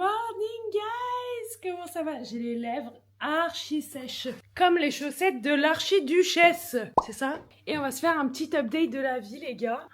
morning guys! Comment ça va? J'ai les lèvres archi sèches, comme les chaussettes de l'archiduchesse, c'est ça? Et on va se faire un petit update de la vie les gars.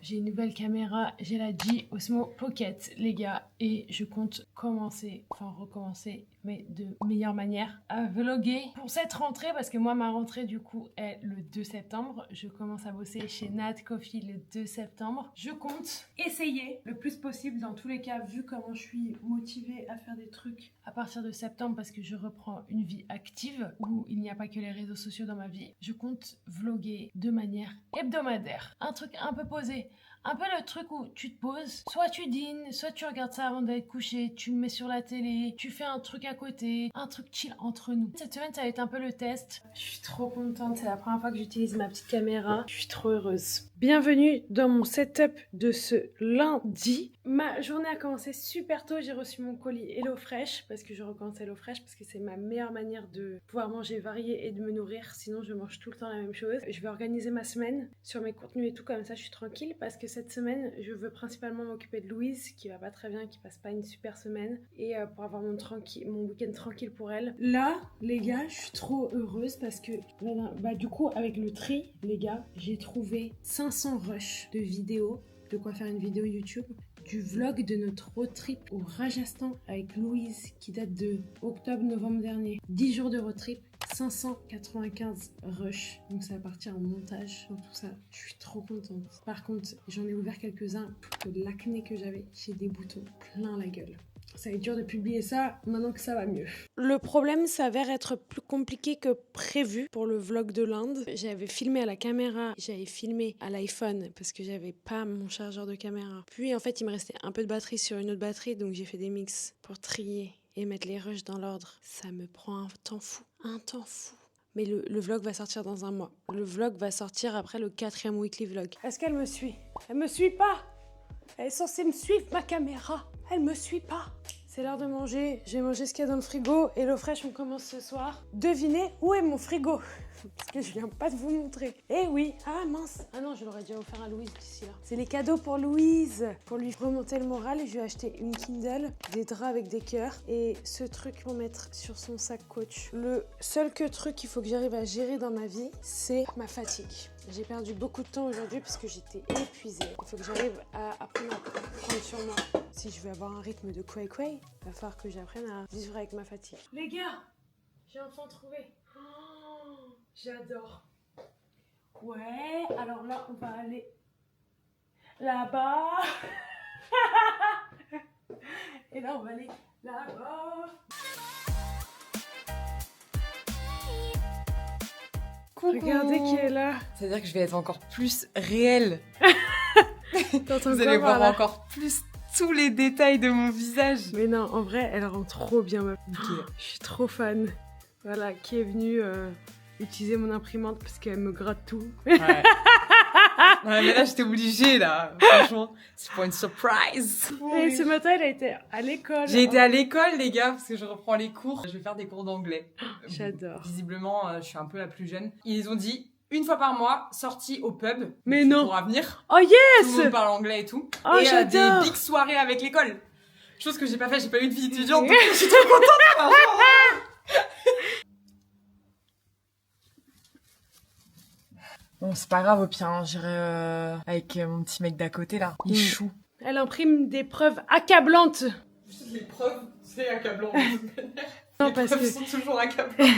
J'ai une nouvelle caméra, j'ai la G Osmo Pocket les gars, et je compte recommencer, mais de meilleure manière, à vlogger pour cette rentrée, parce que moi ma rentrée du coup est le 2 septembre, je commence à bosser chez Nat Coffee le 2 septembre. Je compte essayer le plus possible dans tous les cas, vu comment je suis motivée à faire des trucs à partir de septembre, parce que je reprends une vie active où il n'y a pas que les réseaux sociaux dans ma vie. Je compte vlogger de manière hebdomadaire, un truc un peu posé. Un peu le truc où tu te poses, soit tu dînes, soit tu regardes ça avant d'aller te coucher, tu me mets sur la télé, tu fais un truc à côté, un truc chill entre nous. Cette semaine, ça va être un peu le test. Je suis trop contente, c'est la première fois que j'utilise ma petite caméra. Je suis trop heureuse. Bienvenue dans mon setup de ce lundi. Ma journée a commencé super tôt, j'ai reçu mon colis HelloFresh, parce que je recommence HelloFresh, parce que c'est ma meilleure manière de pouvoir manger varié et de me nourrir, sinon je mange tout le temps la même chose. Je vais organiser ma semaine sur mes contenus et tout, comme ça je suis tranquille, parce que cette semaine, je veux principalement m'occuper de Louise, qui va pas très bien, qui passe pas une super semaine, et pour avoir mon week-end tranquille pour elle. Là, les gars, je suis trop heureuse parce que, du coup, avec le tri, les gars, j'ai trouvé 500 rushs de vidéos, de quoi faire une vidéo YouTube, du vlog de notre road trip au Rajasthan avec Louise, qui date de octobre-novembre dernier. 10 jours de road trip. 595 rushs, donc ça va partir en montage dans tout ça. Je suis trop contente. Par contre, j'en ai ouvert quelques-uns de l'acné que j'avais. J'ai des boutons plein la gueule. Ça va être dur de publier ça maintenant que ça va mieux. Le problème s'avère être plus compliqué que prévu pour le vlog de l'Inde. J'avais filmé à la caméra, j'avais filmé à l'iPhone parce que j'avais pas mon chargeur de caméra. Puis en fait, il me restait un peu de batterie sur une autre batterie, donc j'ai fait des mix pour trier et mettre les rushs dans l'ordre. Ça me prend un temps fou. Mais le vlog va sortir dans un mois. Le vlog va sortir après le 4e weekly vlog. Est-ce qu'elle me suit? Elle me suit pas. Elle est censée me suivre, ma caméra. Elle me suit pas. C'est l'heure de manger. J'ai mangé ce qu'il y a dans le frigo. HelloFresh, on commence ce soir. Devinez où est mon frigo? Parce que je viens pas de vous montrer. Eh oui. Ah mince. Ah non, je l'aurais déjà offert à Louise d'ici là. C'est les cadeaux pour Louise. Pour lui remonter le moral, je lui ai acheté une Kindle, des draps avec des cœurs et ce truc pour mettre sur son sac coach. Le seul truc qu'il faut que j'arrive à gérer dans ma vie, c'est ma fatigue. J'ai perdu beaucoup de temps aujourd'hui parce que j'étais épuisée. Il faut que j'arrive à apprendre à prendre sur moi. Si je veux avoir un rythme de quay, il va falloir que j'apprenne à vivre avec ma fatigue. Les gars, j'ai enfin trouvé. Oh, j'adore. Ouais, alors là, on va aller là-bas. Et là, on va aller là-bas. Coucou. Regardez qui est là. C'est-à-dire que je vais être encore plus réelle. Vous allez voir encore plus tous les détails de mon visage. Mais non, en vrai, elle rend trop bien, meuf. Okay. Je suis trop fan. Voilà, qui est venue utiliser mon imprimante parce qu'elle me gratte tout. Ouais. Ouais, mais là, j'étais obligée, là. Franchement, c'est pour une surprise. Et ce matin, elle a été à l'école. J'ai été à l'école, les gars, parce que je reprends les cours. Je vais faire des cours d'anglais. J'adore. Visiblement, je suis un peu la plus jeune. Ils ont dit, une fois par mois, sortie au pub. Mais tu non. pourras venir. Oh yes. Tout le monde parle anglais et tout. Oh, et j'adore. des big soirées avec l'école. Chose que j'ai pas fait, j'ai pas eu de vie étudiante, donc je suis trop contente. Bon, c'est pas grave, au pire, hein, j'irai avec mon petit mec d'à côté, là. Il est chou. Elle imprime des preuves accablantes. Les preuves, c'est accablant. Non, les parce preuves que... sont toujours accablantes.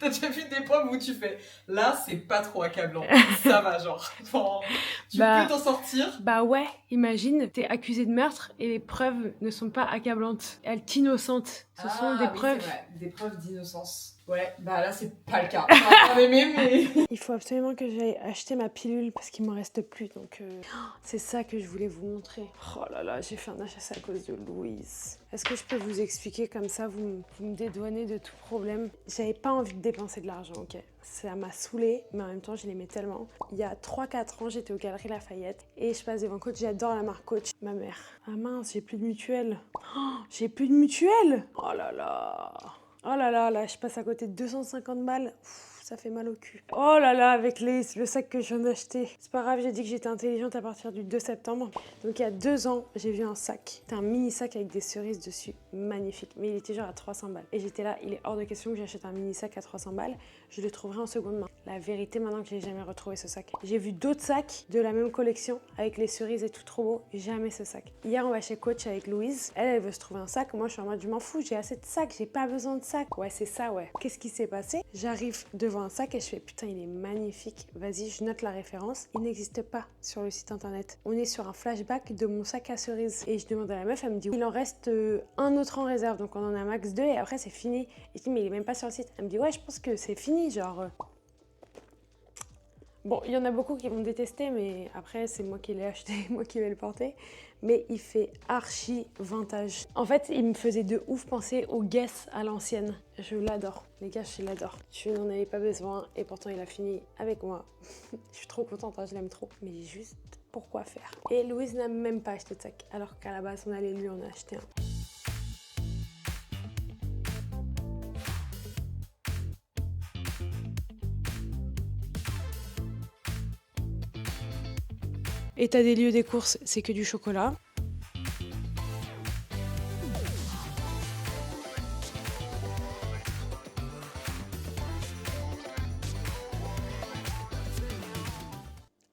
T'as déjà vu des preuves où tu fais, là, c'est pas trop accablant. Ça va, genre. Bon, tu peux t'en sortir. Bah ouais, imagine, t'es accusé de meurtre et les preuves ne sont pas accablantes. Elles t'innocentes. Ce sont des preuves. C'est vrai, des preuves d'innocence. Ouais, bah là, c'est pas le cas. J'aurais bien aimé, mais... Il faut absolument que j'aille acheter ma pilule parce qu'il m'en reste plus, donc c'est ça que je voulais vous montrer. Oh là là, j'ai fait un achat à cause de Louise. Est-ce que je peux vous expliquer comme ça, vous me dédouanez de tout problème? J'avais pas envie de dépenser de l'argent, ok? Ça m'a saoulée, mais en même temps, je l'aimais tellement. Il y a 3-4 ans, j'étais aux Galeries Lafayette et je passe devant Coach. J'adore la marque Coach. Ma mère. Ah mince, j'ai plus de mutuelle. Oh, j'ai plus de mutuelle. Oh là là. Oh là là, là, je passe à côté de 250 balles. Ça fait mal au cul. Oh là là, avec le sac que je viens d'acheter. C'est pas grave, j'ai dit que j'étais intelligente à partir du 2 septembre. Donc il y a 2 ans, j'ai vu un sac. C'était un mini sac avec des cerises dessus. Magnifique. Mais il était genre à 300 balles. Et j'étais là, il est hors de question que j'achète un mini sac à 300 balles. Je le trouverai en seconde main. La vérité, maintenant que je n'ai jamais retrouvé ce sac. J'ai vu d'autres sacs de la même collection avec les cerises et tout trop beau. Jamais ce sac. Hier, on va chez Coach avec Louise. Elle veut se trouver un sac. Moi, je suis en mode, je m'en fous, j'ai assez de sacs. J'ai pas besoin de sac. Ouais, c'est ça, ouais. Qu'est-ce qui s'est passé? J'arrive devant un sac et je fais putain, il est magnifique. Vas-y, je note la référence. Il n'existe pas sur le site internet. On est sur un flashback de mon sac à cerises. Et je demande à la meuf, elle me dit il en reste un autre en réserve. Donc on en a max 2 et après c'est fini. Et je dis mais il est même pas sur le site. Elle me dit ouais, je pense que c'est fini, genre. Bon, il y en a beaucoup qui vont détester, mais après, c'est moi qui l'ai acheté, moi qui vais le porter. Mais il fait archi vintage. En fait, il me faisait de ouf penser au Guess à l'ancienne. Je l'adore. Les gars, je l'adore. Je n'en avais pas besoin et pourtant, il a fini avec moi. Je suis trop contente, hein, je l'aime trop. Mais juste, pourquoi faire? Et Louise n'a même pas acheté de sac, alors qu'à la base, on allait lui en acheter un. État des lieux des courses, c'est que du chocolat.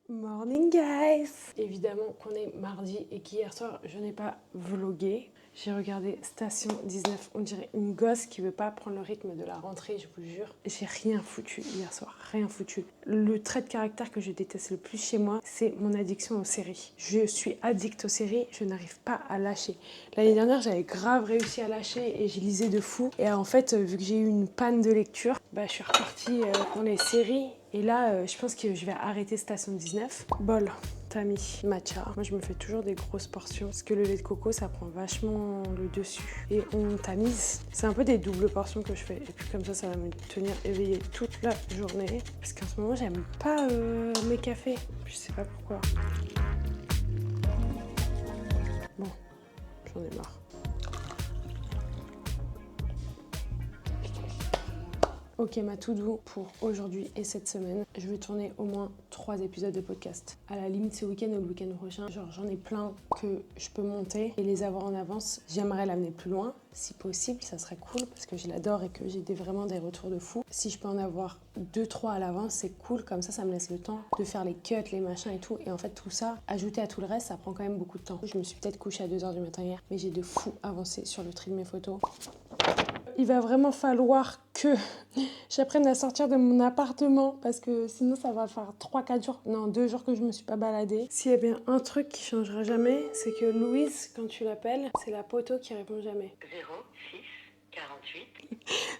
Morning guys! Évidemment qu'on est mardi et qu'hier soir je n'ai pas vlogué. J'ai regardé Station 19, on dirait une gosse qui veut pas prendre le rythme de la rentrée, je vous jure. J'ai rien foutu hier soir, rien foutu. Le trait de caractère que je déteste le plus chez moi, c'est mon addiction aux séries. Je suis addict aux séries, je n'arrive pas à lâcher. L'année dernière, j'avais grave réussi à lâcher et j'ai lisé de fou. Et en fait, vu que j'ai eu une panne de lecture, je suis repartie dans les séries. Et là, je pense que je vais arrêter Station 19. Bol, Tammy, matcha. Moi, je me fais toujours des grosses portions parce que le lait de coco, ça prend vachement le dessus. Et on tamise. C'est un peu des doubles portions que je fais. Et puis comme ça va me tenir éveillée toute la journée. Parce qu'en ce moment, j'aime pas mes cafés. Je sais pas pourquoi. Bon, j'en ai marre. Ok, ma to-do pour aujourd'hui et cette semaine, je vais tourner au moins 3 épisodes de podcast. À la limite ce week-end ou le week-end prochain, genre j'en ai plein que je peux monter et les avoir en avance. J'aimerais l'amener plus loin, si possible, ça serait cool parce que je l'adore et que j'ai vraiment des retours de fou. Si je peux en avoir 2-3 à l'avance, c'est cool, comme ça me laisse le temps de faire les cuts, les machins et tout. Et en fait tout ça, ajouté à tout le reste, ça prend quand même beaucoup de temps. Je me suis peut-être couchée à 2h du matin hier, mais j'ai de fou avancé sur le tri de mes photos. Il va vraiment falloir que j'apprenne à sortir de mon appartement parce que sinon ça va faire 3-4 jours, non 2 jours que je me suis pas baladée. S'il y a bien un truc qui changera jamais, c'est que Louise, quand tu l'appelles, c'est la poteau qui répond jamais. 06 48.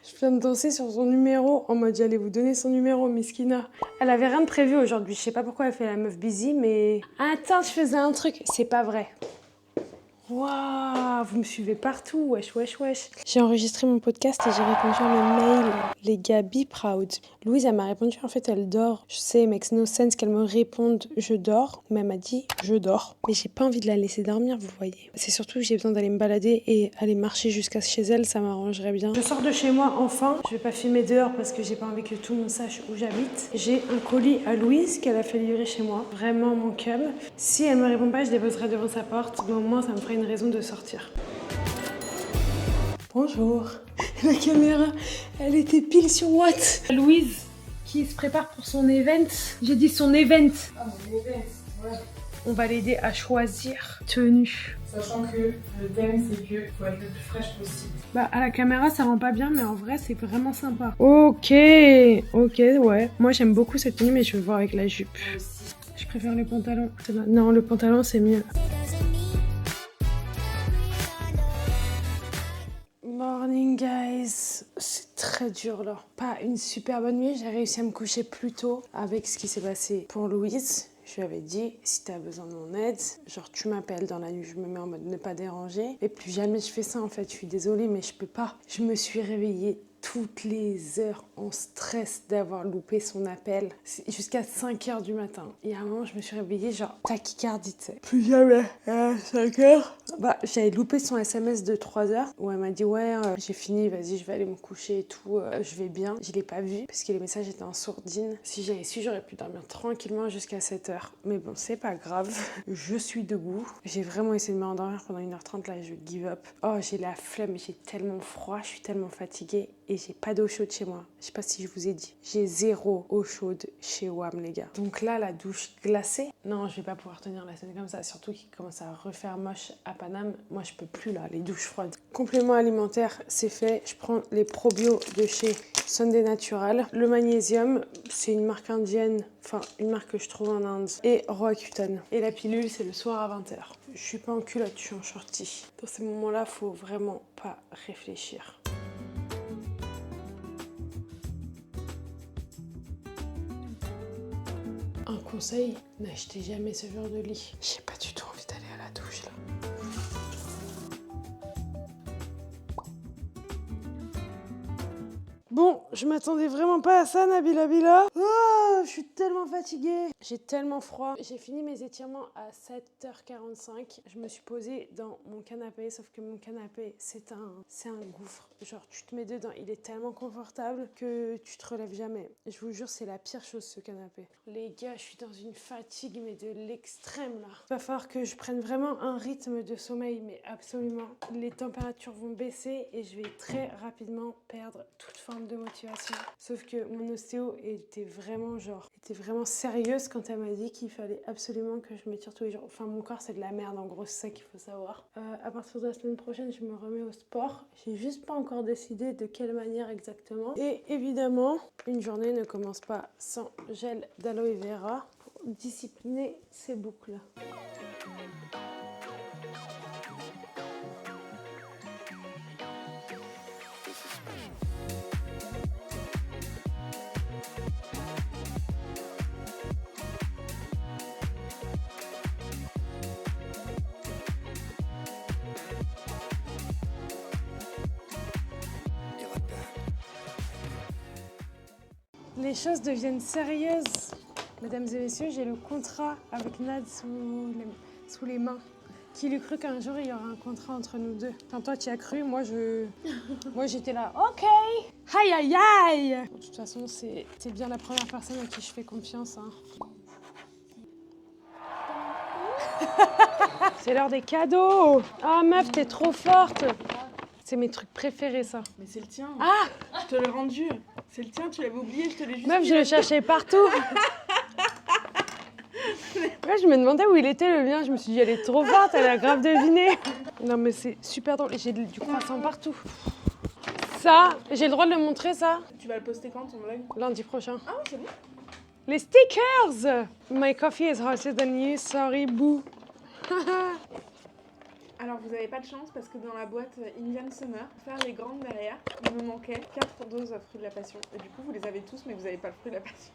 Je viens de danser sur son numéro en mode j'allais vous donner son numéro, Miskina. Elle avait rien de prévu aujourd'hui, je sais pas pourquoi elle fait la meuf busy, mais... Attends, je faisais un truc, c'est pas vrai. Waouh, vous me suivez partout, wesh. J'ai enregistré mon podcast et j'ai répondu à mes mails. Les gars, be proud. Louise, elle m'a répondu, en fait, elle dort. Je sais, makes no sense qu'elle me réponde, je dors. Mais elle m'a dit, je dors. Mais j'ai pas envie de la laisser dormir, vous voyez. C'est surtout que j'ai besoin d'aller me balader et aller marcher jusqu'à chez elle, ça m'arrangerait bien. Je sors de chez moi, enfin. Je vais pas filmer dehors parce que j'ai pas envie que tout le monde sache où j'habite. J'ai un colis à Louise qu'elle a fait livrer chez moi. Vraiment mon cum. Si elle me répond pas, je déposerai devant sa porte. Mais au moins, ça me ferait une raison de sortir. Bonjour. La caméra, elle était pile sur Watt. Louise, qui se prépare pour son event. J'ai dit son event. Ah, mon event, ouais. On va l'aider à choisir tenue. Sachant que le thème, c'est que faut être le plus fraîche possible. Bah, à la caméra, ça rend pas bien, mais en vrai, c'est vraiment sympa. Ok, ouais. Moi, j'aime beaucoup cette tenue, mais je vais voir avec la jupe. Moi aussi. Je préfère le pantalon. Non, le pantalon, c'est mieux. Morning guys, c'est très dur là. Pas une super bonne nuit, j'ai réussi à me coucher plus tôt avec ce qui s'est passé pour Louise. Je lui avais dit, si t'as besoin de mon aide, genre tu m'appelles dans la nuit, je me mets en mode ne pas déranger. Et plus jamais je fais ça en fait, je suis désolée mais je peux pas. Je me suis réveillée toutes les heures en stress d'avoir loupé son appel jusqu'à 5h du matin. Et à un moment, je me suis réveillée genre tachycardie, tu sais. Plus jamais à 5h, Bah, j'avais loupé son SMS de 3h où elle m'a dit ouais, j'ai fini, vas-y, je vais aller me coucher et tout, je vais bien. Je l'ai pas vu parce que les messages étaient en sourdine. Si j'avais su, j'aurais pu dormir tranquillement jusqu'à 7h. Mais bon, c'est pas grave. Je suis debout. J'ai vraiment essayé de me rendormir pendant 1h30, là, je give up. Oh, j'ai la flemme, j'ai tellement froid, je suis tellement fatiguée et j'ai pas d'eau chaude chez moi. Je sais pas si je vous ai dit. J'ai 0 eau chaude chez WAM, les gars. Donc là, la douche glacée. Non, je vais pas pouvoir tenir la scène comme ça. Surtout qu'il commence à refaire moche à Paname. Moi, je peux plus là, les douches froides. Complément alimentaire, c'est fait. Je prends les probio de chez Sunday Natural. Le magnésium, c'est une marque indienne. Enfin, une marque que je trouve en Inde. Et Roaccutane. Et la pilule, c'est le soir à 20h. Je suis pas en culotte, je suis en shorty. Dans ces moments-là, faut vraiment pas réfléchir. Un conseil, n'achetez jamais ce genre de lit. J'ai pas du tout envie d'aller à la douche là. Bon, je m'attendais vraiment pas à ça, Nabila Bila. Oh, je suis tellement fatiguée. J'ai tellement froid. J'ai fini mes étirements à 7h45. Je me suis posée dans mon canapé, sauf que mon canapé, c'est un gouffre. Genre, tu te mets dedans, il est tellement confortable que tu te relèves jamais. Je vous jure, c'est la pire chose, ce canapé. Les gars, je suis dans une fatigue, mais de l'extrême, là. Il va falloir que je prenne vraiment un rythme de sommeil, mais absolument. Les températures vont baisser et je vais très rapidement perdre toute forme de motivation. Sauf que mon ostéo était vraiment sérieuse quand elle m'a dit qu'il fallait absolument que je m'étire tous les jours. Enfin, mon corps, c'est de la merde, en gros, c'est ça qu'il faut savoir. À partir de la semaine prochaine, je me remets au sport. J'ai juste pas encore décidé de quelle manière exactement. Et évidemment, une journée ne commence pas sans gel d'aloe vera pour discipliner ces boucles. Les choses deviennent sérieuses. Mesdames et messieurs, j'ai le contrat avec Nad sous les mains. Qui l'eût cru qu'un jour il y aura un contrat entre nous deux? Enfin, toi tu y as cru, moi j'étais là, ok. Aïe aïe aïe. De toute façon, c'est bien la première personne à qui je fais confiance. Hein. C'est l'heure des cadeaux. Ah meuf, t'es trop forte. C'est mes trucs préférés, ça. Mais c'est le tien. Ah, Je te l'ai rendu. C'est le tien, tu l'avais oublié, je te l'ai juste meuf, mis je le là-dedans. cherchais partout. Ouais, je me demandais où il était le mien. Je me suis dit, elle est trop forte, elle a grave deviné. Non, mais c'est super drôle. J'ai du croissant partout. Ça, j'ai le droit de le montrer, ça? Tu vas le poster quand, ton vlog? Lundi prochain. Ah oui, c'est bon. Les stickers! My coffee is hotter than you, sorry, boo. Alors, vous avez pas de chance parce que dans la boîte Indian Summer, pour faire les grandes derrière, il me manquait 4 doses fruits de la passion. Et du coup, vous les avez tous, mais vous avez pas le fruit de la passion.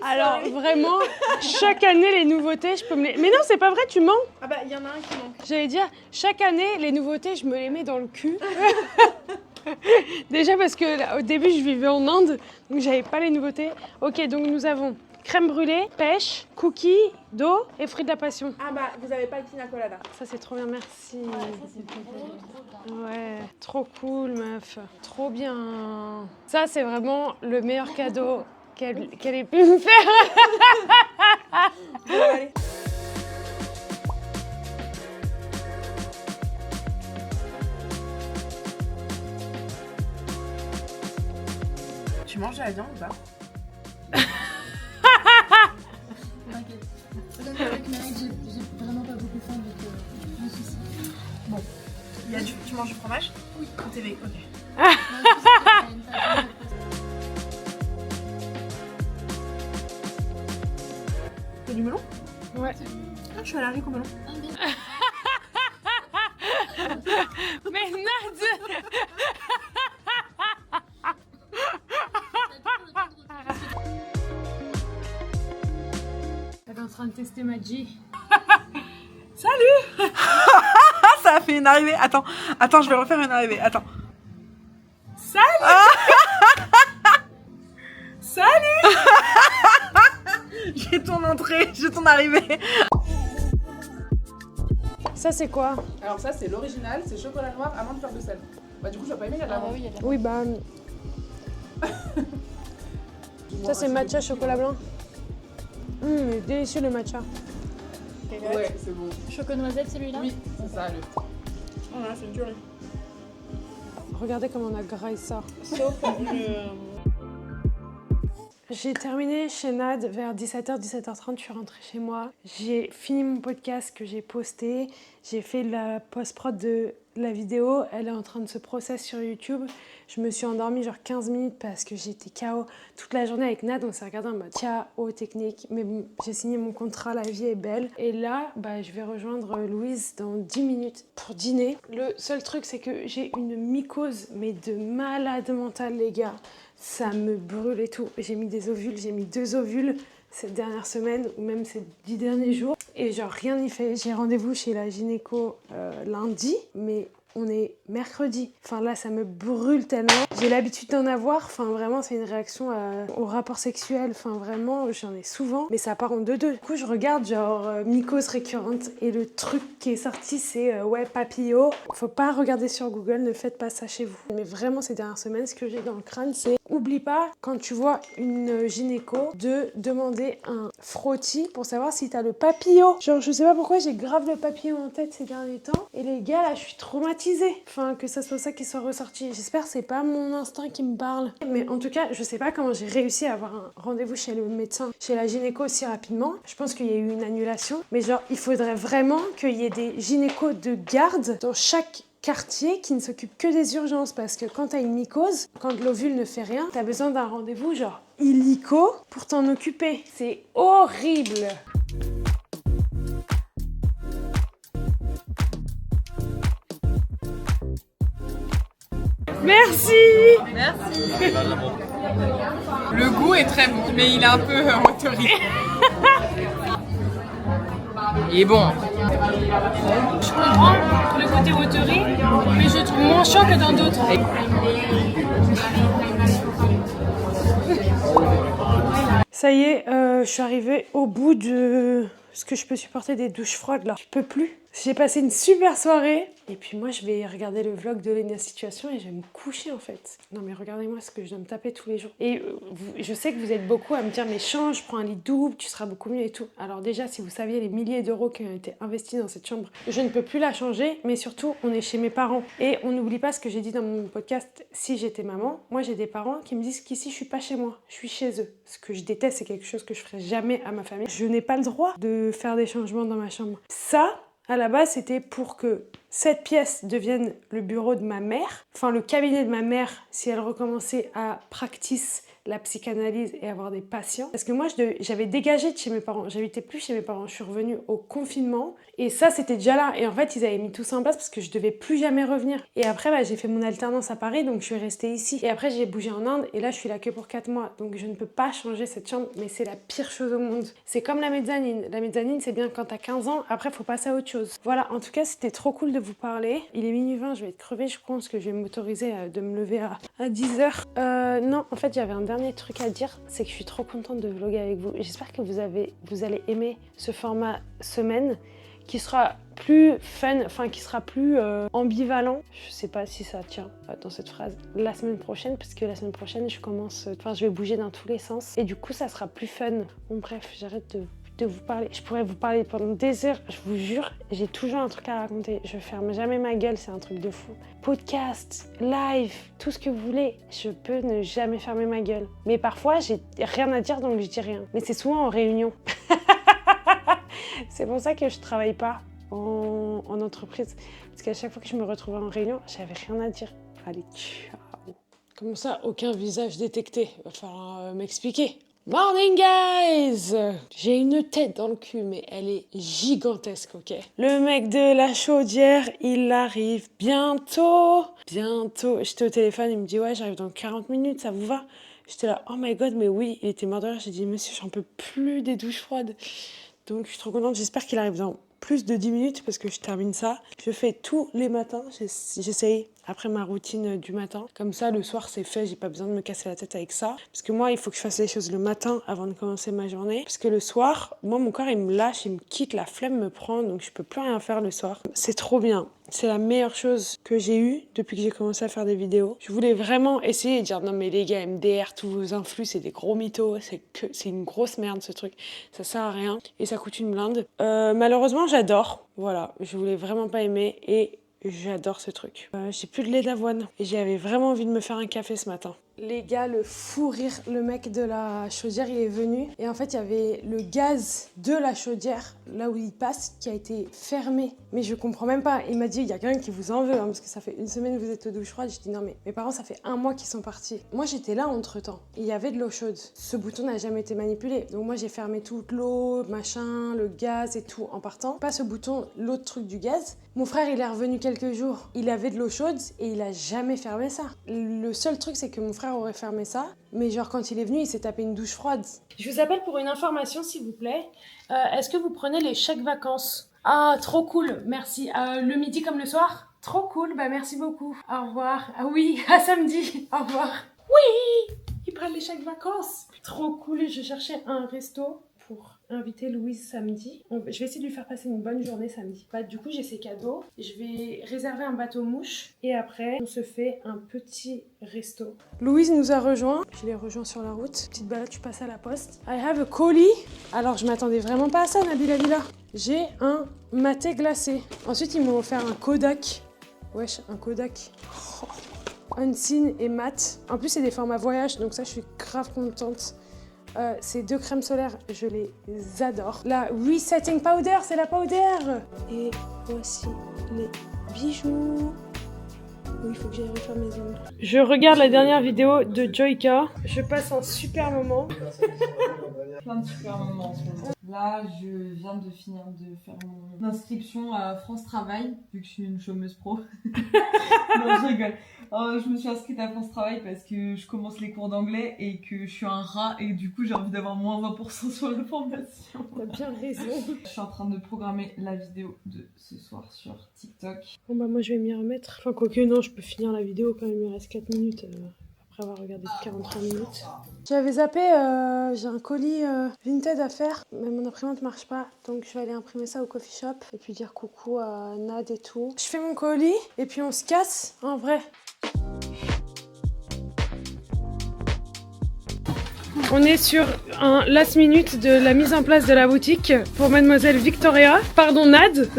Alors, vraiment, chaque année, les nouveautés, je peux me les... Mais non, c'est pas vrai, tu mens. Ah bah, il y en a un qui manque. J'allais dire, chaque année, les nouveautés, je me les mets dans le cul. Déjà parce que là, au début, je vivais en Inde, donc j'avais pas les nouveautés. Ok, donc nous avons crème brûlée, pêche, cookies, d'eau et fruits de la passion. Ah bah, vous avez pas le pina colada. Ça, c'est trop bien, merci. Ouais, trop cool, meuf. Trop bien. Ça, c'est vraiment le meilleur cadeau qu'elle ait pu me faire. Bon, allez. Tu manges de la viande ou pas? Avec Marie, j'ai vraiment pas beaucoup faim, donc pas de soucis. Bon. Tu manges du fromage? Oui. En télé, ok. Non, je sais pas, une table. T'as du melon? Ouais. Ah, je suis allergique au melon. Ah, merde. Mais Nad! Elle est en train de tester Maggi. Salut. Ça a fait une arrivée. Attends, je vais refaire une arrivée. Attends. Salut. Salut. J'ai ton entrée, j'ai ton arrivée. Ça, c'est quoi? Alors ça, c'est l'original, c'est chocolat noir, amande, fleur de sel. Bah du coup, je vais pas aimer, il y a de Ah l'amande. oui, il y a de la- Oui, bah... Ça, c'est matcha chocolat blanc. Il est délicieux, le matcha. Ouais, c'est bon. Choco noisette celui-là? Oui, c'est ça, le... Oh là, c'est une tuerie. Regardez comment on a graillé ça. Sauf J'ai terminé chez Nad vers 17h, 17h30, je suis rentrée chez moi. J'ai fini mon podcast que j'ai posté. J'ai fait la post-prod de la vidéo. Elle est en train de se process sur YouTube. Je me suis endormie genre 15 minutes parce que j'étais KO toute la journée avec Nad. On s'est regardé en mode KO technique. Mais bon, j'ai signé mon contrat, la vie est belle. Et là, je vais rejoindre Louise dans 10 minutes pour dîner. Le seul truc, c'est que j'ai une mycose, mais de malade mentale, les gars. Ça me brûle et tout. J'ai mis des ovules, j'ai mis 2 ovules cette dernière semaine ou même ces 10 derniers jours. Et genre rien n'y fait. J'ai rendez-vous chez la gynéco lundi, mais on est mercredi. Enfin là, ça me brûle tellement. J'ai l'habitude d'en avoir. Enfin vraiment, c'est une réaction au rapport sexuel. Enfin vraiment, j'en ai souvent. Mais ça part en deux. Du coup, je regarde genre mycose récurrente. Et le truc qui est sorti, c'est ouais, papillo. Faut pas regarder sur Google, ne faites pas ça chez vous. Mais vraiment, ces dernières semaines, ce que j'ai dans le crâne, c'est oublie pas, quand tu vois une gynéco, de demander un frottis pour savoir si t'as le papillo. Genre, je sais pas pourquoi j'ai grave le papillo en tête ces derniers temps. Et les gars, là, je suis traumatisée. Enfin, que ça soit ça qui soit ressorti. J'espère que c'est pas mon instinct qui me parle. Mais en tout cas, je sais pas comment j'ai réussi à avoir un rendez-vous chez le médecin, chez la gynéco aussi rapidement. Je pense qu'il y a eu une annulation. Mais genre, il faudrait vraiment qu'il y ait des gynécos de garde dans chaque quartier qui ne s'occupe que des urgences, parce que quand t'as une mycose, quand l'ovule ne fait rien, t'as besoin d'un rendez-vous genre illico pour t'en occuper. C'est horrible. Merci. Merci. Le goût est très bon, mais il est un peu autoritaire. Il est bon. Je comprends le côté autorité, mais je trouve moins chaud que dans d'autres. Ça y est, je suis arrivée au bout de ce que je peux supporter des douches froides là. Je peux plus. J'ai passé une super soirée. Et puis moi, je vais regarder le vlog de Lena Situation et je vais me coucher en fait. Non mais regardez-moi ce que je dois me taper tous les jours. Et je sais que vous êtes beaucoup à me dire mais change, prends un lit double, tu seras beaucoup mieux et tout. Alors déjà, si vous saviez les milliers d'euros qui ont été investis dans cette chambre, je ne peux plus la changer. Mais surtout, on est chez mes parents. Et on n'oublie pas ce que j'ai dit dans mon podcast, si j'étais maman. Moi, j'ai des parents qui me disent qu'ici, je suis pas chez moi, je suis chez eux. Ce que je déteste, c'est quelque chose que je ferai jamais à ma famille. Je n'ai pas le droit de faire des changements dans ma chambre. Ça, à la base, c'était pour que cette pièce devienne le bureau de ma mère, enfin le cabinet de ma mère si elle recommençait à practice la psychanalyse et avoir des patients. Parce que moi, j'avais dégagé de chez mes parents. J'habitais plus chez mes parents. Je suis revenue au confinement. Et ça, c'était déjà là. Et en fait, ils avaient mis tout ça en place parce que je devais plus jamais revenir. Et après, j'ai fait mon alternance à Paris, donc je suis restée ici. Et après, j'ai bougé en Inde. Et là, je suis là que pour 4 mois. Donc, je ne peux pas changer cette chambre. Mais c'est la pire chose au monde. C'est comme la mezzanine. La mezzanine, c'est bien quand t'as 15 ans. Après, faut passer à autre chose. Voilà, en tout cas, c'était trop cool de vous parler. Il est minuit 20, je vais être crevée. Je pense que je vais m'autoriser de me lever à 10h. Non, en fait, j'avais un dernier truc à dire, c'est que je suis trop contente de vlogger avec vous. J'espère que vous allez aimer ce format semaine qui sera plus fun, enfin qui sera plus ambivalent. Je sais pas si ça tient dans cette phrase. La semaine prochaine, parce que la semaine prochaine, je vais bouger dans tous les sens et du coup, ça sera plus fun. Bon bref, j'arrête de vous parler. Je pourrais vous parler pendant des heures, je vous jure, j'ai toujours un truc à raconter. Je ferme jamais ma gueule, c'est un truc de fou. Podcast, live, tout ce que vous voulez, je peux ne jamais fermer ma gueule. Mais parfois, j'ai rien à dire, donc je dis rien. Mais c'est souvent en réunion. C'est pour ça que je travaille pas en entreprise. Parce qu'à chaque fois que je me retrouvais en réunion, j'avais rien à dire. Allez, ciao. Comment ça, aucun visage détecté? Il va falloir m'expliquer. Morning guys! J'ai une tête dans le cul, mais elle est gigantesque, ok? Le mec de la chaudière, il arrive bientôt. Bientôt. J'étais au téléphone, il me dit ouais, j'arrive dans 40 minutes, ça vous va? J'étais là, oh my god, mais oui, il était mort de rire. J'ai dit monsieur, j'en peux plus des douches froides. Donc je suis trop contente, j'espère qu'il arrive dans plus de 10 minutes parce que je termine ça. Je fais tous les matins, j'essaye après ma routine du matin. Comme ça, le soir, c'est fait, j'ai pas besoin de me casser la tête avec ça. Parce que moi, il faut que je fasse les choses le matin avant de commencer ma journée. Parce que le soir, moi, mon corps, il me lâche, il me quitte, la flemme me prend, donc je peux plus rien faire le soir. C'est trop bien. C'est la meilleure chose que j'ai eue depuis que j'ai commencé à faire des vidéos. Je voulais vraiment essayer de dire non mais les gars, MDR, tous vos influx, c'est des gros mythos, c'est une grosse merde ce truc. Ça sert à rien et ça coûte une blinde. Malheureusement, j'adore. Voilà, je voulais vraiment pas aimer et j'adore ce truc. J'ai plus de lait d'avoine et j'avais vraiment envie de me faire un café ce matin. Les gars, le fou rire, le mec de la chaudière, il est venu. Et en fait, il y avait le gaz de la chaudière, là où il passe, qui a été fermé. Mais je comprends même pas. Il m'a dit, il y a quelqu'un qui vous en veut, hein, parce que ça fait une semaine que vous êtes aux douches froides. Je dis, non mais mes parents, ça fait 1 mois qu'ils sont partis. Moi, j'étais là entre-temps. Il y avait de l'eau chaude. Ce bouton n'a jamais été manipulé. Donc moi, j'ai fermé toute l'eau, machin, le gaz et tout en partant. Pas ce bouton, l'autre truc du gaz. Mon frère, il est revenu quelques jours. Il avait de l'eau chaude et il a jamais fermé ça. Le seul truc, c'est que mon frère aurait fermé ça. Mais genre, quand il est venu, il s'est tapé une douche froide. Je vous appelle pour une information, s'il vous plaît. Est-ce que vous prenez les chèques vacances? Ah, trop cool, merci. Le midi comme le soir? Trop cool, bah merci beaucoup. Au revoir. Ah oui, à samedi. Au revoir. Oui, ils prennent les chèques vacances. Trop cool, je cherchais un resto pour inviter Louise samedi. Je vais essayer de lui faire passer une bonne journée samedi. Bah, du coup, j'ai ses cadeaux. Je vais réserver un bateau mouche et après, on se fait un petit resto. Louise nous a rejoints. Je l'ai rejoint sur la route. Petite balade, tu passes à la poste. I have a colis. Alors, je m'attendais vraiment pas à ça, Nabila Lila. J'ai un maté glacé. Ensuite, ils m'ont offert un Kodak. Wesh, un Kodak. Oh. Unseen et mat. En plus, c'est des formats voyage, donc ça, je suis grave contente. Ces 2 crèmes solaires, je les adore. La Resetting Powder, c'est la powder. Et voici les bijoux. Oui, il faut que j'aille refaire mes ongles. Je regarde la dernière vidéo de Joyka. Je passe un super moment. Plein de super moments en ce moment. Là, je viens de finir de faire mon inscription à France Travail, vu que je suis une chômeuse pro. Non, je rigole. Je me suis inscrite à France Travail parce que je commence les cours d'anglais et que je suis un rat et du coup j'ai envie d'avoir moins 20% sur la formation. T'as bien raison. Je suis en train de programmer la vidéo de ce soir sur TikTok. Bon bah moi je vais m'y remettre. Enfin quoique non, je peux finir la vidéo quand même, il me reste 4 minutes. Après avoir regardé 43 minutes. J'avais zappé, j'ai un colis Vinted à faire, mais mon imprimante marche pas, donc je vais aller imprimer ça au coffee shop et puis dire coucou à Nad et tout. Je fais mon colis et puis on se casse, en vrai. On est sur un last minute de la mise en place de la boutique pour Mademoiselle Victoria. Pardon Nad.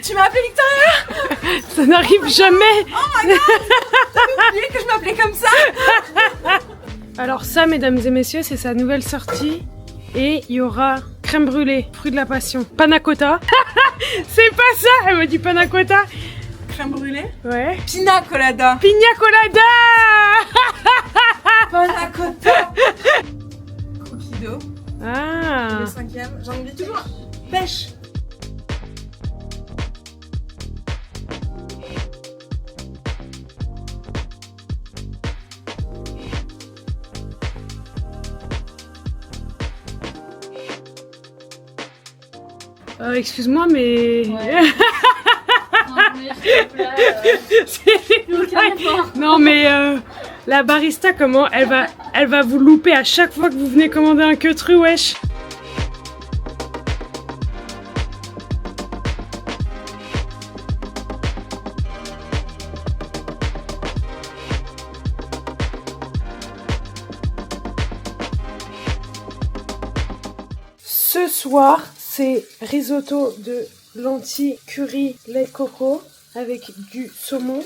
Tu m'as appelée Victoria? Ça n'arrive jamais. Oh my god. T'avais oublié que je m'appelais comme ça? Alors ça, mesdames et messieurs, c'est sa nouvelle sortie. Et il y aura crème brûlée, fruit de la passion, panna cotta. C'est pas ça, elle me dit panna cotta. Crème brûlée? Ouais. Pina colada. Pina colada. Panna cotta. Cookie d'eau. Ah. Le 5e. J'en oublie toujours. Pêche. Excuse-moi, mais... Ouais. Non, mais s'il te plaît, Non, mais la barista, comment elle va vous louper à chaque fois que vous venez commander un queutru, wesh. Ce soir, c'est risotto de lentilles curry lait de coco avec du saumon.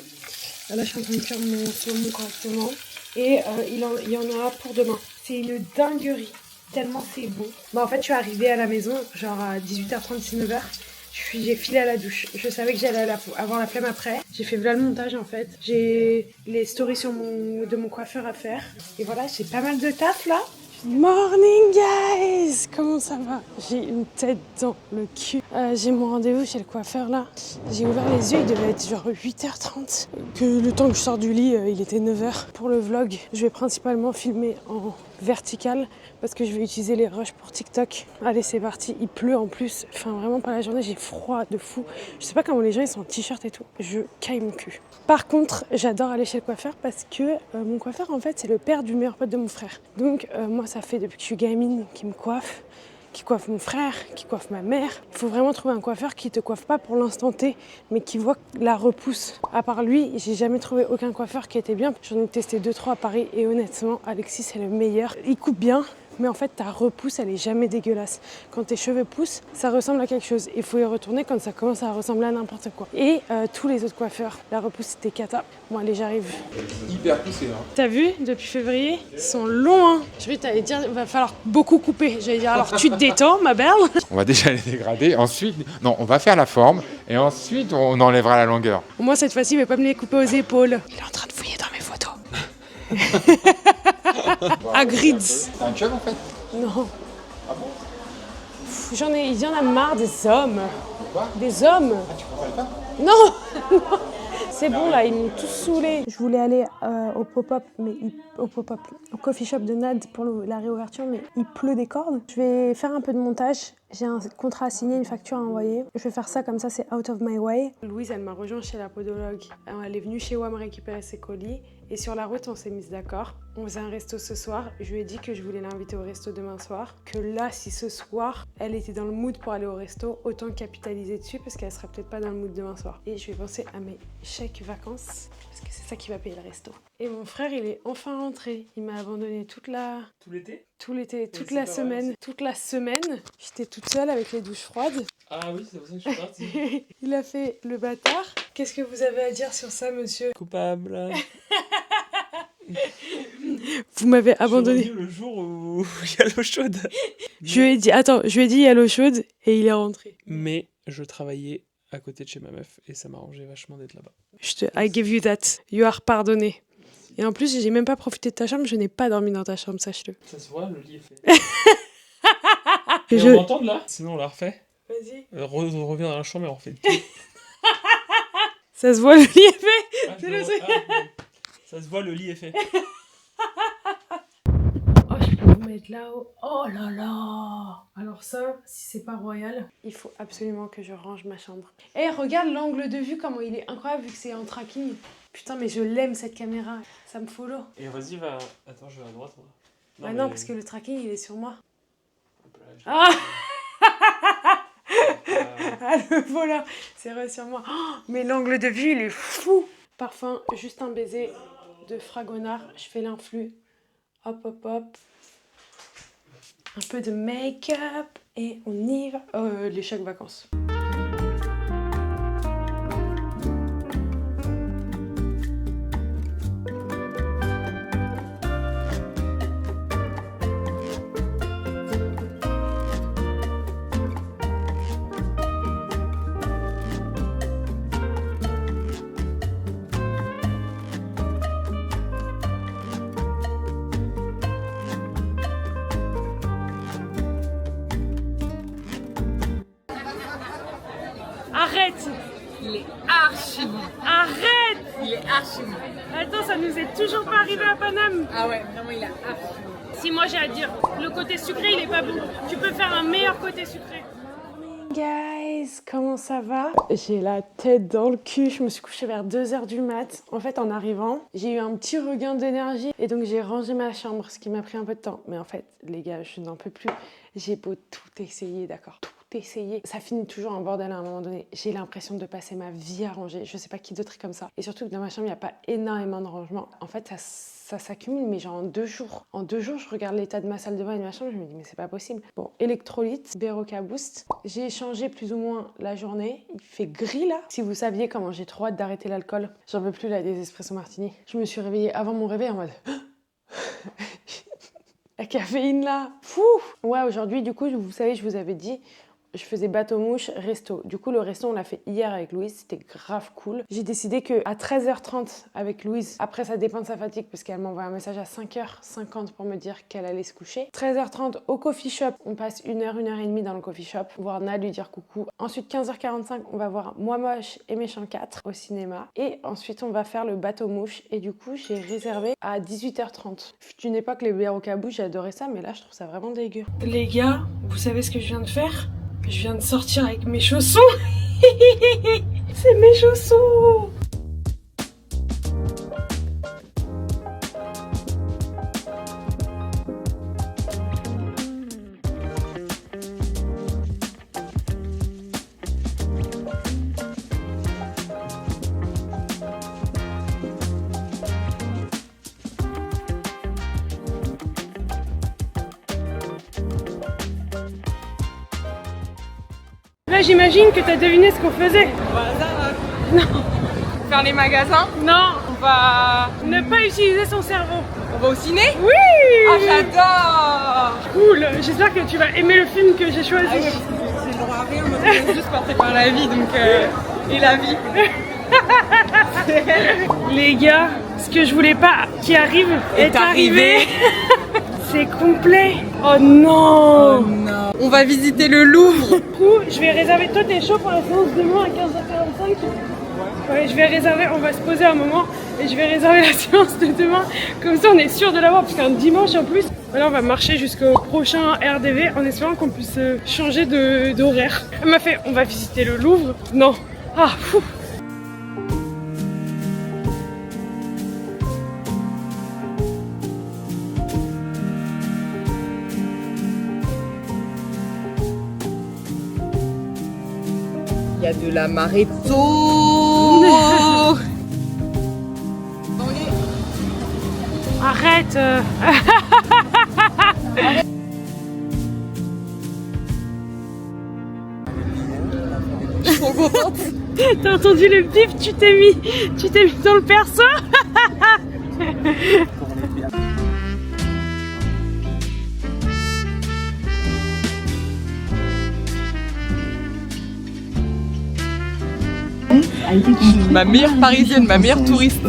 Là, je suis en train de faire mon saumon correctement. Et il y en a pour demain. C'est une dinguerie, tellement c'est bon. Bah, en fait, je suis arrivée à la maison, genre à 18h30, 19h. J'ai filé à la douche. Je savais que j'allais avoir la flemme après. J'ai fait voilà le montage en fait. J'ai les stories de mon coiffeur à faire. Et voilà, j'ai pas mal de taf là. Morning guys! Comment ça va? J'ai une tête dans le cul. J'ai mon rendez-vous chez le coiffeur là. J'ai ouvert les yeux, il devait être genre 8h30. Que le temps que je sors du lit, il était 9h. Pour le vlog, je vais principalement filmer en verticale parce que je vais utiliser les rushs pour TikTok. Allez, c'est parti. Il pleut en plus. Enfin, vraiment pas la journée. J'ai froid de fou. Je sais pas comment les gens ils sont en t-shirt et tout. Je caille mon cul. Par contre, j'adore aller chez le coiffeur parce que mon coiffeur, en fait, c'est le père du meilleur pote de mon frère. Donc, moi, ça fait depuis que je suis gamine qu'il me coiffe, qui coiffe mon frère, qui coiffe ma mère. Il faut vraiment trouver un coiffeur qui te coiffe pas pour l'instant T, mais qui voit la repousse. À part lui, j'ai jamais trouvé aucun coiffeur qui était bien. J'en ai testé 2-3 à Paris et honnêtement, Alexis, c'est le meilleur. Il coupe bien. Mais en fait, ta repousse, elle est jamais dégueulasse. Quand tes cheveux poussent, ça ressemble à quelque chose. Il faut y retourner quand ça commence à ressembler à n'importe quoi. Et tous les autres coiffeurs, la repousse, c'était cata. Bon, allez, j'arrive. Hyper poussé, hein. T'as vu, depuis février, ils sont longs, hein. Je vais t'aller dire, il va falloir beaucoup couper. J'allais dire, alors tu te détends, ma belle. On va déjà les dégrader. Ensuite, non, on va faire la forme. Et ensuite, on enlèvera la longueur. Moi, cette fois-ci, il va pas me les couper aux épaules. Il est en train de fouiller dans mes photos. Hagrid. C'est un job en fait. Non. Ah bon? Il y en a marre des hommes. Quoi? Des hommes. Ah, tu comprends pas? Non. C'est bon là, ils m'ont tous saoulé. Je voulais aller au pop-up, au coffee shop de Nad pour la réouverture, mais il pleut des cordes. Je vais faire un peu de montage. J'ai un contrat à signer, une facture à envoyer. Je vais faire ça comme ça, c'est out of my way. Louise, elle m'a rejoint chez la podologue. Elle est venue chez WAM récupérer ses colis. Et sur la route, on s'est mis d'accord. On faisait un resto ce soir. Je lui ai dit que je voulais l'inviter au resto demain soir. Que là, si ce soir, elle était dans le mood pour aller au resto, autant capitaliser dessus parce qu'elle sera peut-être pas dans le mood demain soir. Et je vais penser à mes chèques vacances parce que c'est ça qui va payer le resto. Et mon frère, il est enfin rentré. Il m'a abandonné tout l'été, toute la semaine. Toute la semaine, j'étais toute seule avec les douches froides. Ah oui, c'est pour ça que je suis partie. Il a fait le bâtard. Qu'est-ce que vous avez à dire sur ça, monsieur? Coupable. Vous m'avez abandonné. Je suis revenu le jour où il y a l'eau chaude. Je lui ai dit il y a l'eau chaude et il est rentré. Mais je travaillais à côté de chez ma meuf et ça m'arrangeait vachement d'être là-bas. I give you that. You are pardonné. Et en plus, j'ai même pas profité de ta chambre, je n'ai pas dormi dans ta chambre, sache-le. Ça se voit, le lit est fait. Et on m'entend là? Sinon on la refait. Vas-y. On revient dans la chambre et on refait tout. Ça se voit, le lit est fait. Ah, C'est le truc. ça se voit, le lit est fait. Oh, je peux vous mettre là-haut. Oh là là. Alors ça, si c'est pas royal, il faut absolument que je range ma chambre. Eh, regarde l'angle de vue, comment il est incroyable vu que c'est en tracking. Putain, mais je l'aime cette caméra. Ça me follow. Et vas-y, va. Attends, je vais à droite. Moi. Bah non, parce que le tracking, il est sur moi. Ah. Ah, le voleur, c'est vrai sur moi. Oh, mais l'angle de vue, il est fou. Parfum, juste un baiser de Fragonard. Je fais l'influx. Hop, hop, hop. Un peu de make-up. Et on y va. Les chèques vacances. Arrête! Il est archi bon. Arrête! Il est archi bon. Attends, ça nous est toujours pas arrivé à Paname. Ah ouais, vraiment, il est archi bon. Si moi j'ai à dire, le côté sucré il est pas bon. Tu peux faire un meilleur côté sucré. Morning guys, comment ça va? J'ai la tête dans le cul, je me suis couchée vers 2h du mat. En fait en arrivant, j'ai eu un petit regain d'énergie et donc j'ai rangé ma chambre, ce qui m'a pris un peu de temps. Mais en fait les gars, je n'en peux plus. J'ai beau tout essayer, d'accord? Essayer, ça finit toujours en bordel à un moment donné. J'ai l'impression de passer ma vie à ranger. Je sais pas qui d'autre est comme ça. Et surtout que dans ma chambre, il n'y a pas énormément de rangement. En fait, ça s'accumule, mais genre en 2 jours. En 2 jours, je regarde l'état de ma salle de bain et de ma chambre, je me dis, mais c'est pas possible. Bon, électrolyte, Beroca Boost. J'ai échangé plus ou moins la journée. Il fait gris là. Si vous saviez comment j'ai trop hâte d'arrêter l'alcool, j'en veux plus là des espresso martini. Je me suis réveillée avant mon réveil en mode... La caféine là, fou. Ouais, aujourd'hui, du coup, vous savez, je vous avais dit, je faisais bateau-mouche, resto. Du coup, le resto, on l'a fait hier avec Louise, c'était grave cool. J'ai décidé qu'à 13h30 avec Louise, après ça dépend de sa fatigue parce qu'elle m'a envoyé un message à 5h50 pour me dire qu'elle allait se coucher. 13h30 au coffee shop, on passe 1h et demie dans le coffee shop, voir Nad, lui dire coucou. Ensuite, 15h45, on va voir Moi Moche et Méchant 4 au cinéma. Et ensuite, on va faire le bateau-mouche. Et du coup, j'ai réservé à 18h30. Fut une époque, les bières au cabou, j'ai adoré ça, mais là, je trouve ça vraiment dégueu. Les gars, vous savez ce que je viens de faire? Je viens de sortir avec mes chaussons. C'est mes chaussons. Là, j'imagine que t'as deviné ce qu'on faisait. Faire les magasins. Non, On va... ne pas utiliser son cerveau. On va au ciné. Oui. Ah, j'adore. Cool. J'espère que tu vas aimer le film que j'ai choisi. Ah oui, parce que j'ai le droit à rien, moi je suis juste portée par la vie, donc... Et la vie. Les gars, ce que je voulais pas qui arrive est arrivé. C'est complet. Oh non. Oh non. On va visiter le Louvre. Du coup, je vais réserver. Toi, t'es chaud pour la séance demain à 15h45 ? Ouais, je vais réserver. On va se poser un moment et je vais réserver la séance de demain. Comme ça, on est sûr de l'avoir parce qu'un dimanche en plus. Là, on va marcher jusqu'au prochain RDV en espérant qu'on puisse changer d'horaire. Elle m'a fait, on va visiter le Louvre. Non. Ah, fou. Il y a de l'amaretto. Arrête. Je suis trop contente. T'as entendu le bip, tu t'es mis dans le perso. Ma meilleure parisienne, ma meilleure touriste.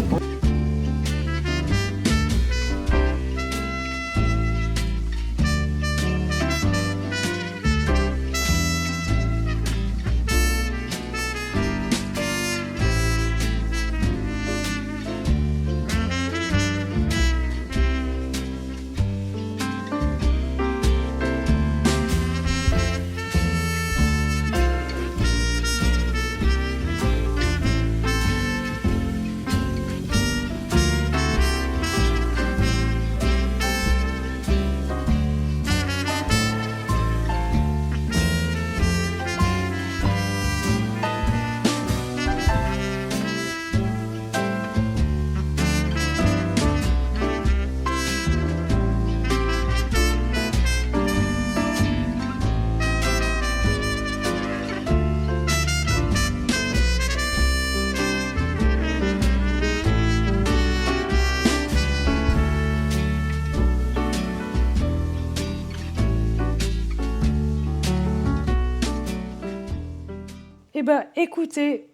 Eh bah écoutez,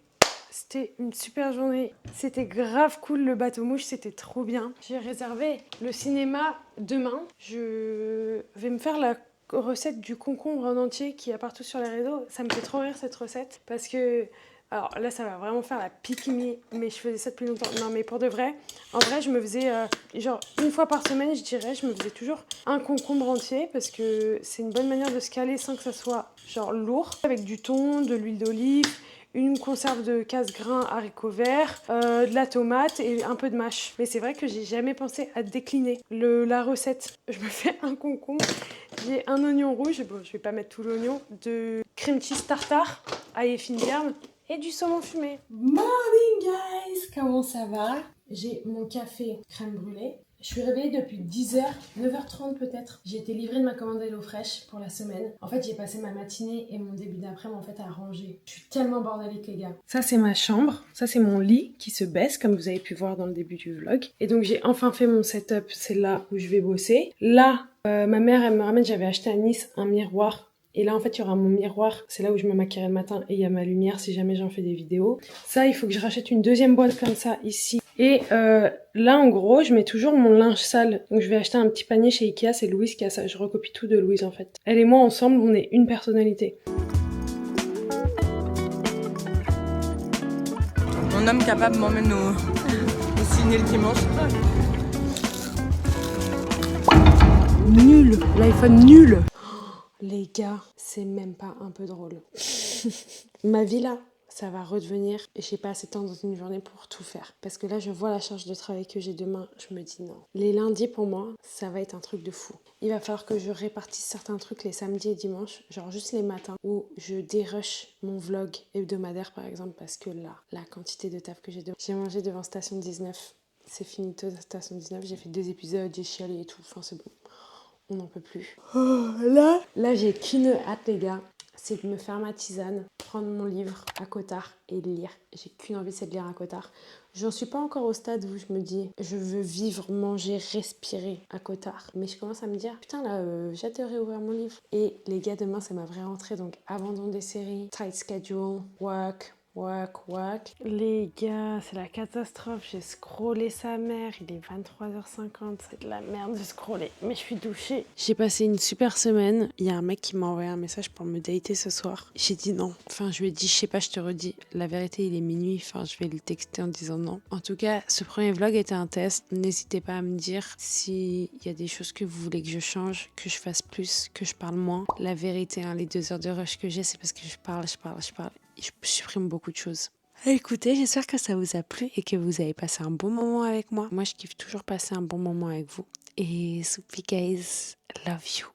c'était une super journée. C'était grave cool le bateau-mouche, c'était trop bien. J'ai réservé le cinéma demain. Je vais me faire la recette du concombre en entier qui est partout sur les réseaux. Ça me fait trop rire cette recette parce que... Alors là, ça va vraiment faire la pique me, mais je faisais ça depuis longtemps. Non, mais pour de vrai, en vrai, je me faisais genre une fois par semaine, je dirais, je me faisais toujours un concombre entier parce que c'est une bonne manière de se caler sans que ça soit genre lourd. Avec du thon, de l'huile d'olive, une conserve de casse-grains haricots verts, de la tomate et un peu de mâche. Mais c'est vrai que j'ai jamais pensé à décliner la recette. Je me fais un concombre, j'ai un oignon rouge, bon je vais pas mettre tout l'oignon, de cream cheese tartare, ail et fine d'herbe, et du saumon fumé. Morning guys, comment ça va? J'ai mon café crème brûlée. Je suis réveillée depuis 10h, 9h30 peut-être. J'ai été livrée de ma commande HelloFresh pour la semaine. En fait, j'ai passé ma matinée et mon début d'après-midi en fait à ranger. Je suis tellement bordélique les gars. Ça c'est ma chambre, ça c'est mon lit qui se baisse comme vous avez pu voir dans le début du vlog. Et donc j'ai enfin fait mon setup, c'est là où je vais bosser. Là, ma mère elle me ramène, j'avais acheté à Nice un miroir Et là, en fait, il y aura mon miroir. C'est là où je me maquillerai le matin. Et il y a ma lumière si jamais j'en fais des vidéos. Ça, il faut que je rachète une deuxième boîte comme ça ici. Et là, en gros, je mets toujours mon linge sale. Donc, je vais acheter un petit panier chez Ikea. C'est Louise qui a ça. Je recopie tout de Louise, en fait. Elle et moi, ensemble, on est une personnalité. Mon homme capable m'emmène au ciné le dimanche. Nul. L'iPhone nul. Les gars, c'est même pas un peu drôle. Ma vie là, ça va redevenir, et j'ai pas assez de temps dans une journée pour tout faire. Parce que là, je vois la charge de travail que j'ai demain, je me dis non. Les lundis, pour moi, ça va être un truc de fou. Il va falloir que je répartisse certains trucs les samedis et dimanches, genre juste les matins, où je dérush mon vlog hebdomadaire, par exemple, parce que là, la quantité de taf que j'ai demain. J'ai mangé devant Station 19, c'est finito Station 19, j'ai fait 2 épisodes, j'ai chialé et tout, enfin c'est bon. On n'en peut plus. Oh, là j'ai qu'une hâte, les gars. C'est de me faire ma tisane, prendre mon livre à Cotard et lire. J'ai qu'une envie, c'est de lire à Cotard. J'en suis pas encore au stade où je me dis je veux vivre, manger, respirer à Cotard. Mais je commence à me dire putain là, j'ai hâte de réouvrir mon livre. Et les gars, demain c'est ma vraie rentrée, donc abandon des séries, tight schedule, work. Les gars, c'est la catastrophe. J'ai scrollé sa mère. Il est 23h50. C'est de la merde de scroller. Mais je suis douchée. J'ai passé une super semaine. Il y a un mec qui m'a envoyé un message pour me dater ce soir. J'ai dit non. Enfin, je lui ai dit, je sais pas, je te redis. La vérité, il est minuit. Enfin, je vais le texter en disant non. En tout cas, ce premier vlog était un test. N'hésitez pas à me dire s'il y a des choses que vous voulez que je change, que je fasse plus, que je parle moins. La vérité, hein, les 2 heures de rush que j'ai, c'est parce que je parle. Je supprime beaucoup de choses. Écoutez, j'espère que ça vous a plu et que vous avez passé un bon moment avec moi. Moi, je kiffe toujours passer un bon moment avec vous. Et Soupy guys, love you.